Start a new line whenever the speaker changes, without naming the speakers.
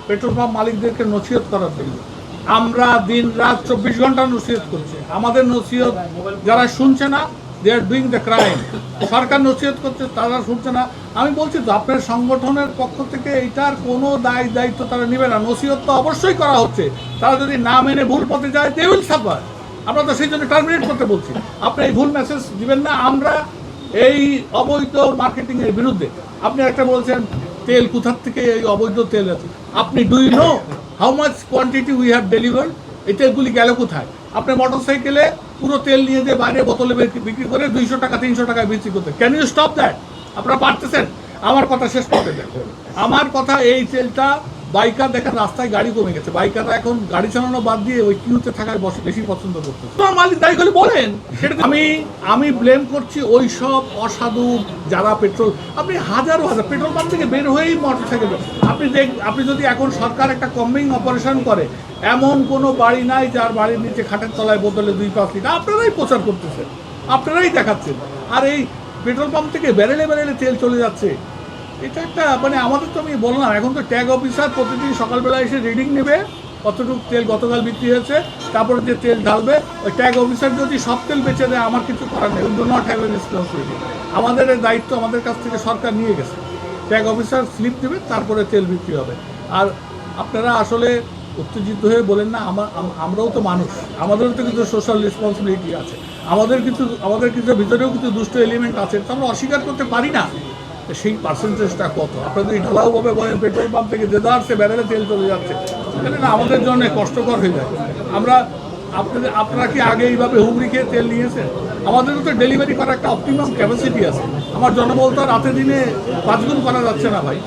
Petrol pump মালিকদেরকে নসিহত করার জন্য। আমরা দিন রাত 24 ঘন্টা নসিহত করছি। আমাদের নসিহত যারা শুনছে না, দে আর ডুইং দ্য ক্রাইম। সরকার নসিহত করছে, তারা শুনছে না। আমি বলছি তো, আপনার সংগঠনের পক্ষ থেকে এইটার কোনো দায়িত্ব তারা নেবে না। নসিহত তো অবশ্যই করা হচ্ছে, তারা যদি না মেনে ভুল পথে যায় দে উইল সাফার। আমরা তো সেই জন্য টার্মিনেট করতে বলছি। আপনি এই ভুল মেসেজ দিবেন না। আমরা এই অবৈধ মার্কেটিংয়ের বিরুদ্ধে। আপনি একটা বলছেন তেল কোথার থেকে এই অবৈধ তেল আছে, আপনি do you know how much quantity we have delivered? এই তেলগুলি গেল কোথায়? আপনি মোটরসাইকেলে পুরো তেল নিয়ে দিয়ে বাইরে বোতলে বিক্রি করে 200 টাকা 300 টাকায় বিক্রি করতে। Can you stop that? আপনারা পারতেছেন? আমার কথা শেষ করতে দেন। আমার কথা, এই তেলটা বাইকার দেখেন রাস্তায় গাড়ি কমে গেছে, বাইকাররা এখন গাড়ি চালানো বাদ দিয়ে ওই কিউতে থাকায় বেশি পছন্দ করছে। তোমার মালিক দায়ী করে বলেন সেটা। আমি ব্লেম করছি ওই সব অসাধু যারা পেট্রোল, আপনি হাজার পেট্রোল পাম্প থেকে বের হয়েই মোটরসাইকেল, আপনি যদি এখন সরকার একটা কম্বিং অপারেশন করে, এমন কোনো বাড়ি নাই যার বাড়ির নিচে খাটের তলায় বোতলে 2-5 লিটার। আপনারাই প্রচার করতেছেন, আপনারাই দেখাচ্ছেন। আর এই পেট্রোল পাম্প থেকে ব্যারেলে তেল চলে যাচ্ছে, এটা একটা আমাদের তো আমি বললাম, এখন তো ট্যাগ অফিসার প্রতিদিন সকালবেলা এসে রিডিং নেবে কতটুকু তেল গতকাল বিক্রি হয়েছে, তারপরে যে তেল ঢালবে। ওই ট্যাগ অফিসার যদি সব তেল বেচে দেয়, আমার কিছু করার নেই। We do not have a responsibility. আমাদের এই দায়িত্ব আমাদের কাছ থেকে সরকার নিয়ে গেছে। ট্যাগ অফিসার স্লিপ দেবে, তারপরে তেল বিক্রি হবে। আর আপনারা আসলে উত্তেজিত হয়ে বলেন না, আমরাও তো মানুষ, আমাদেরও তো কিছু সোশ্যাল রেসপন্সিবিলিটি আছে, আমাদের কিছু ভিতরেও কিছু দুষ্ট এলিমেন্ট আছে, তো আমরা অস্বীকার করতে পারি না। সেই পার্সেন্টেজটা কত? আপনাদের এই ঢালাওভাবে বলেন পেট্রোল পাম্প থেকে দেদারসে ব্যারেলে তেল চলে যাচ্ছে, তাহলে না আমাদের জন্য কষ্টকর হয়ে যায়। আপনারা কি আগে এইভাবে হুমড়ি খেয়ে তেল নিয়েছেন? আমাদেরও তো ডেলিভারি করার একটা অপটিমাম ক্যাপাসিটি আছে। আমার জনবল তো রাতে দিনে 5 গুণ করা যাচ্ছে না ভাই।